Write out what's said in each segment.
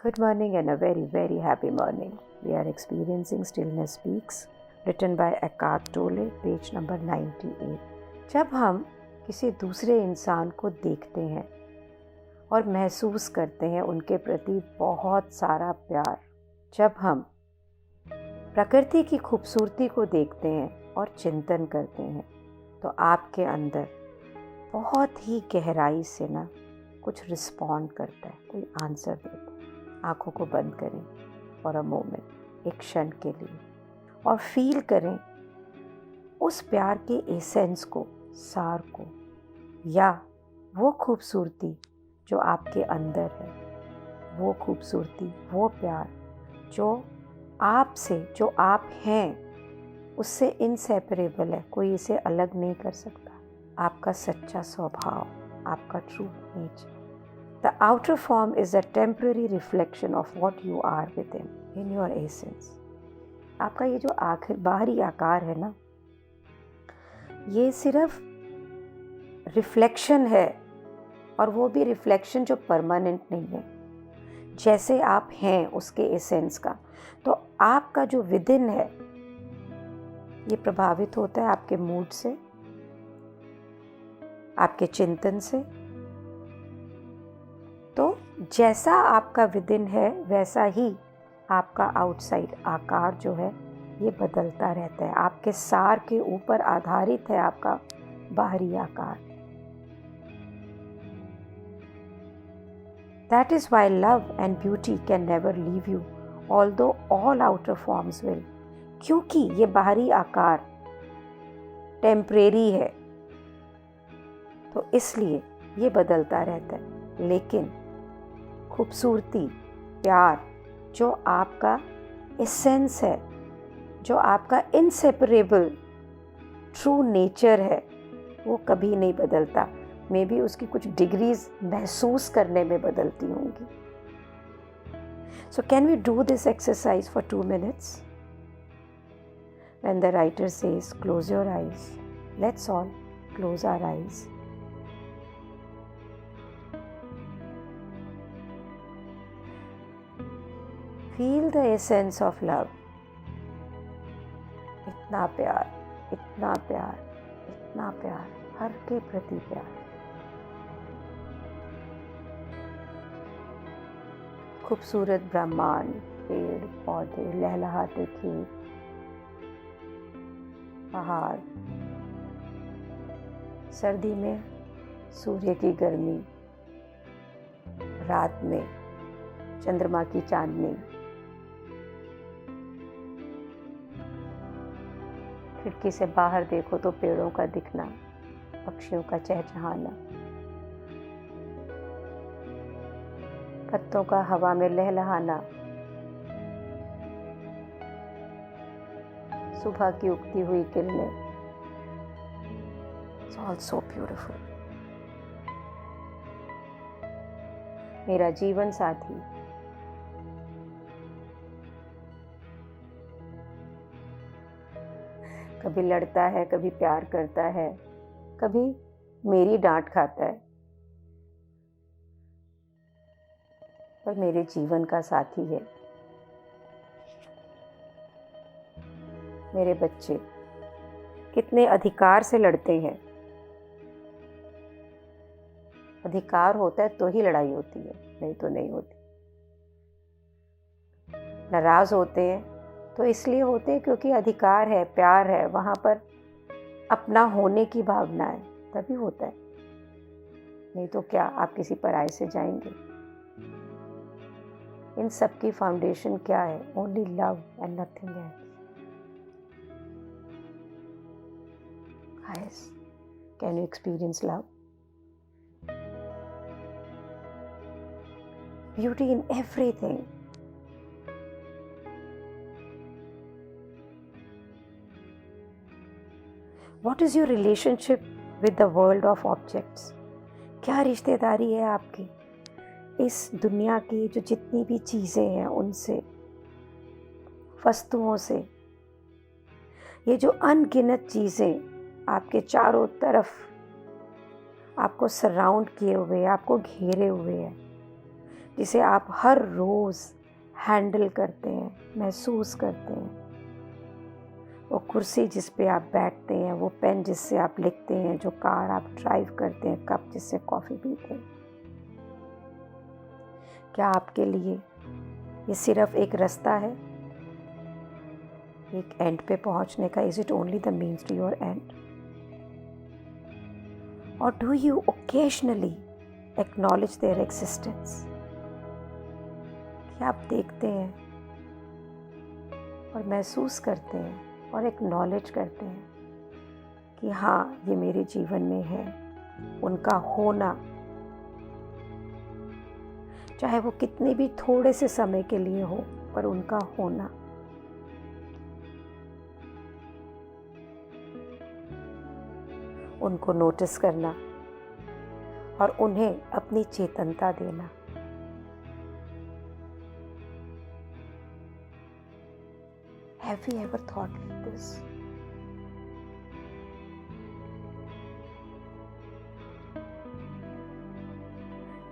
Good morning and a very, very happy morning. We are experiencing Stillness Speaks, written by Eckhart Tolle, page number 98. जब हम किसी दूसरे इंसान को देखते हैं और महसूस करते हैं उनके प्रति बहुत सारा प्यार, जब हम प्रकृति की खूबसूरती को देखते हैं और चिंतन करते हैं, तो आपके अंदर बहुत ही गहराई से ना कुछ रिस्पॉन्ड करता है, कोई आंसर देता है। आँखों को बंद करें फॉर अ मोमेंट, एक क्षण के लिए, और फील करें उस प्यार के एसेंस को, सार को, या वो खूबसूरती जो आपके अंदर है, वो खूबसूरती, वो प्यार जो आपसे, जो आप हैं, उससे इनसेपरेबल है, कोई इसे अलग नहीं कर सकता। आपका सच्चा स्वभाव, आपका true nature. The outer form is a temporary reflection of what you are within, in your essence. आपका ये जो आखिर बाहरी आकार है ना, ये सिर्फ रिफ्लेक्शन है, और वो भी रिफ्लेक्शन जो परमानेंट नहीं है। जैसे आप हैं उसके एसेंस का, तो आपका जो विदिन है ये प्रभावित होता है आपके मूड से, आपके चिंतन से। तो जैसा आपका विदिन है वैसा ही आपका आउटसाइड आकार जो है ये बदलता रहता है। आपके सार के ऊपर आधारित है आपका बाहरी आकार। That is why love and beauty can never leave you, although all outer forms will. क्योंकि ये बाहरी आकार टेम्परेरी है, तो इसलिए ये बदलता रहता है, लेकिन खूबसूरती, प्यार जो आपका एसेंस है, जो आपका इनसेपरेबल ट्रू नेचर है, वो कभी नहीं बदलता। मे बी उसकी कुछ डिग्रीज महसूस करने में बदलती होंगी। So can we do this exercise for 2 minutes? When the writer says, close your eyes, let's all close our eyes. Feel the essence of love. इतना प्यार, इतना प्यार, इतना प्यार, हर के प्रति प्यार। खूबसूरत ब्रह्मांड, पेड़ पौधे, लहलहाते खेत, पहाड़, सर्दी में सूर्य की गर्मी, रात में चंद्रमा की चांदनी, खिड़की से बाहर देखो तो पेड़ों का दिखना, पक्षियों का चहचहाना, पत्तों का हवा में लहलहाना, सुबह की उगती हुई किरणें। It's all so beautiful. मेरा जीवन साथी, कभी लड़ता है, कभी प्यार करता है, कभी मेरी डांट खाता है, पर मेरे जीवन का साथी है। मेरे बच्चे कितने अधिकार से लड़ते हैं। अधिकार होता है तो ही लड़ाई होती है, नहीं तो नहीं होती। नाराज होते हैं तो इसलिए होते हैं क्योंकि अधिकार है, प्यार है, वहाँ पर अपना होने की भावना है, तभी होता है। नहीं तो क्या आप किसी पराये से जाएंगे? इन सब की फाउंडेशन क्या है? Only love and nothing else. Guys, can you experience love? Beauty in everything. What is your relationship with the world of objects? क्या रिश्तेदारी है आपकी इस दुनिया की जो जितनी भी चीज़ें हैं उनसे, वस्तुओं से? ये जो अनगिनत चीज़ें आपके चारों तरफ आपको सराउंड किए हुए, आपको घेरे हुए हैं, जिसे आप हर रोज़ हैंडल करते हैं, महसूस करते हैं। वो कुर्सी जिस पे आप बैठते हैं, वो पेन जिससे आप लिखते हैं, जो कार आप ड्राइव करते हैं, कप जिससे कॉफ़ी पीते हैं। क्या आपके लिए ये सिर्फ एक रास्ता है, एक एंड पे पहुंचने का? Is it only the means to your end? और do you occasionally acknowledge their existence? क्या आप देखते हैं और महसूस करते हैं और एक्नॉलेज करते हैं कि हाँ, ये मेरे जीवन में है, उनका होना, चाहे वो कितने भी थोड़े से समय के लिए हो, पर उनका होना। उनको नोटिस करना और उन्हें अपनी चेतनता देना। Have you ever thought like this?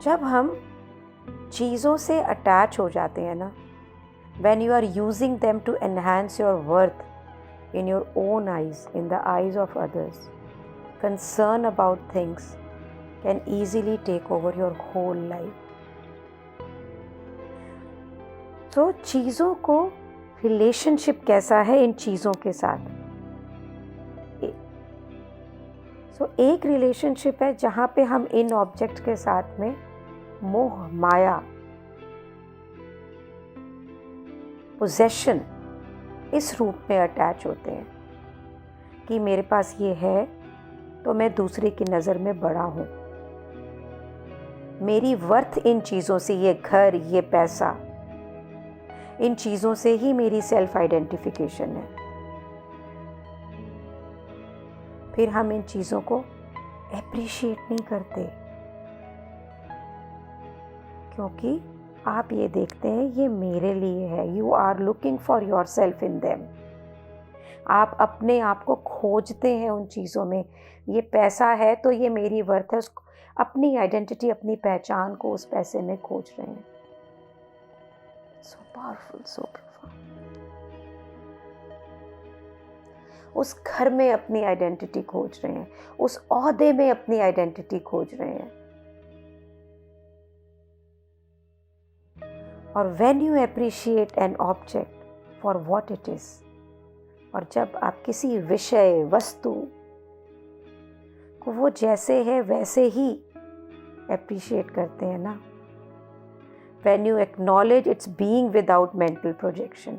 जब हम चीज़ों से अटैच हो जाते हैं ना, when you are using them to enhance your worth in your own eyes, in the eyes of others, concern about things can easily take over your whole life. तो चीज़ों को रिलेशनशिप कैसा है इन चीज़ों के साथ? एक रिलेशनशिप है जहाँ पे हम इन ऑब्जेक्ट के साथ में मोह, माया, पोजेशन इस रूप में अटैच होते हैं कि मेरे पास ये है तो मैं दूसरे की नज़र में बड़ा हूँ, मेरी वर्थ इन चीज़ों से, ये घर, ये पैसा, इन चीज़ों से ही मेरी सेल्फ आइडेंटिफिकेशन है। फिर हम इन चीज़ों को एप्रिशिएट नहीं करते क्योंकि आप ये देखते हैं ये मेरे लिए है। You are looking for yourself in them. आप अपने आप को खोजते हैं उन चीज़ों में। ये पैसा है तो ये मेरी वर्थ है, अपनी आइडेंटिटी, अपनी पहचान को उस पैसे में खोज रहे हैं। So powerful, so profound. उस घर में अपनी आइडेंटिटी खोज रहे हैं, उस ओहदे में अपनी आइडेंटिटी खोज रहे हैं। और when you appreciate an object for what it is, और जब आप किसी विषय, वस्तु को वो जैसे है वैसे ही appreciate करते हैं ना, when you acknowledge its being without mental projection,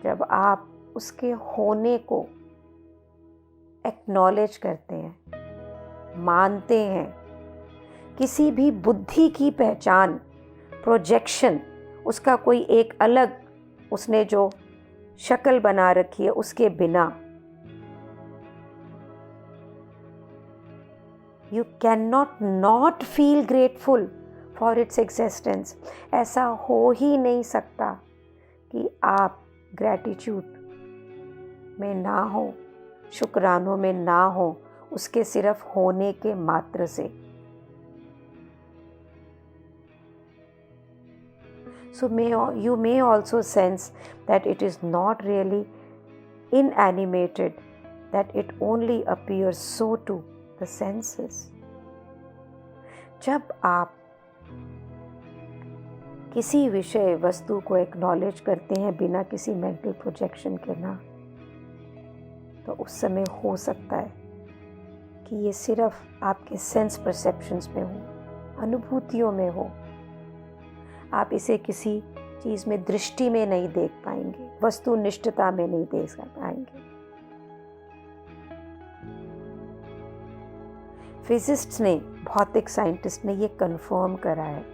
जब आप उसके होने को acknowledge करते हैं, मानते हैं, किसी भी बुद्धि की पहचान, प्रोजेक्शन, उसका कोई एक अलग उसने जो शक्ल बना रखी है उसके बिना, you cannot not feel grateful for its existence. ऐसा हो ही नहीं सकता कि आप ग्रैटिट्यूड में ना हो, शुक्रानों में ना हो, उसके सिर्फ होने के मात्र से। So you may also sense that it is not really inanimated, that it only appears so to the senses. जब आप किसी विषय, वस्तु को एक्नॉलेज करते हैं बिना किसी मेंटल प्रोजेक्शन के ना, तो उस समय हो सकता है कि ये सिर्फ आपके सेंस परसेप्शंस में हो, अनुभूतियों में हो। आप इसे किसी चीज़ में, दृष्टि में नहीं देख पाएंगे, वस्तुनिष्ठता में नहीं देख पाएंगे। फिजिस्ट्स ने, भौतिक साइंटिस्ट ने ये कंफर्म करा है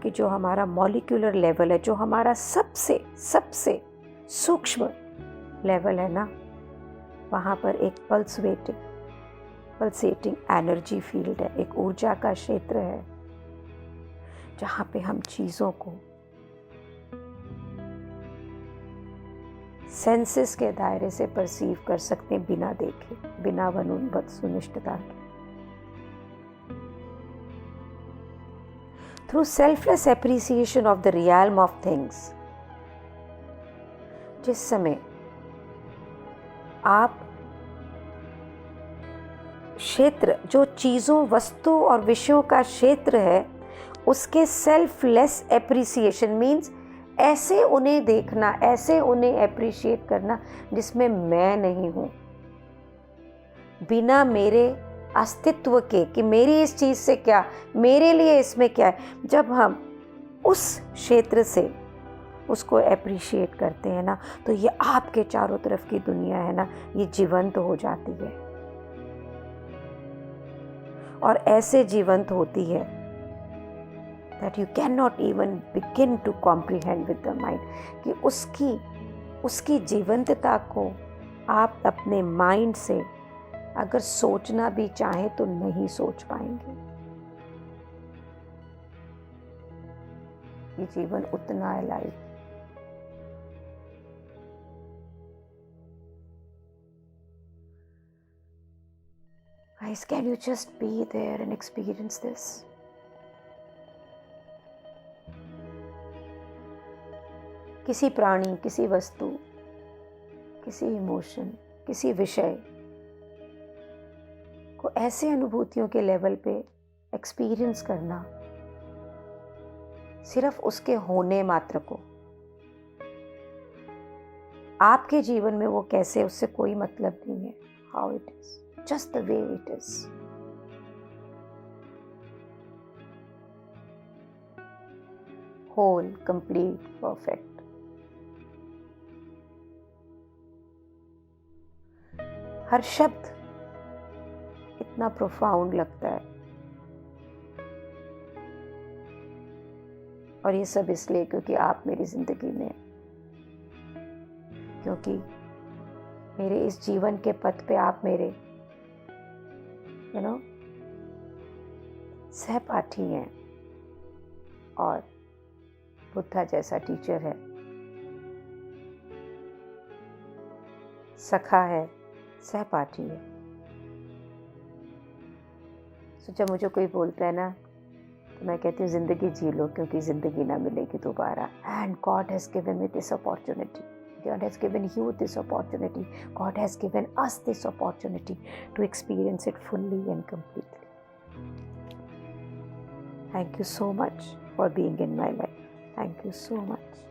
कि जो हमारा मॉलिक्यूलर लेवल है, जो हमारा सबसे सबसे सूक्ष्म लेवल है ना, वहाँ पर एक पल्सेटिंग एनर्जी फील्ड है, एक ऊर्जा का क्षेत्र है, जहाँ पे हम चीज़ों को सेंसेस के दायरे से परसीव कर सकते हैं, बिना देखे, बिना वस्तुनिष्ठता के। through selfless appreciation of the realm of things. जिस समय आप क्षेत्र, जो चीज़ों, वस्तु और विषयों का क्षेत्र है, उसके सेल्फलेस एप्रिसिएशन मीन्स ऐसे उन्हें देखना, ऐसे उन्हें एप्रिशिएट करना जिसमें मैं नहीं हूँ, बिना मेरे अस्तित्व के, कि मेरी इस चीज़ से क्या, मेरे लिए इसमें क्या है। जब हम उस क्षेत्र से उसको एप्रिशिएट करते हैं ना, तो ये आपके चारों तरफ की दुनिया है ना, ये जीवंत हो जाती है। और ऐसे जीवंत होती है that you cannot even begin to comprehend with the mind, कि उसकी जीवंतता को आप अपने माइंड से अगर सोचना भी चाहें तो नहीं सोच पाएंगे। ये जीवन उतना है life. Guys, can you just be there and experience this? किसी प्राणी, किसी वस्तु, किसी इमोशन, किसी विषय को ऐसे अनुभूतियों के लेवल पे एक्सपीरियंस करना, सिर्फ उसके होने मात्र को, आपके जीवन में वो कैसे, उससे कोई मतलब नहीं है। How it is, just the way it is. Whole, complete, perfect. हर शब्द इतना प्रोफाउंड लगता है, और ये सब इसलिए क्योंकि आप मेरी जिंदगी में, क्योंकि मेरे इस जीवन के पथ पे आप मेरे सहपाठी हैं, और बुद्धा जैसा टीचर है, सखा है, सहपाठी है। तो जब मुझे कोई बोलता है ना, तो मैं कहती हूँ ज़िंदगी जी लो, क्योंकि ज़िंदगी ना मिलेगी दोबारा। And God has given me this opportunity, God has given you this opportunity, God has given us this opportunity to experience it fully and completely. Thank you so much for being in my life. Thank you so much.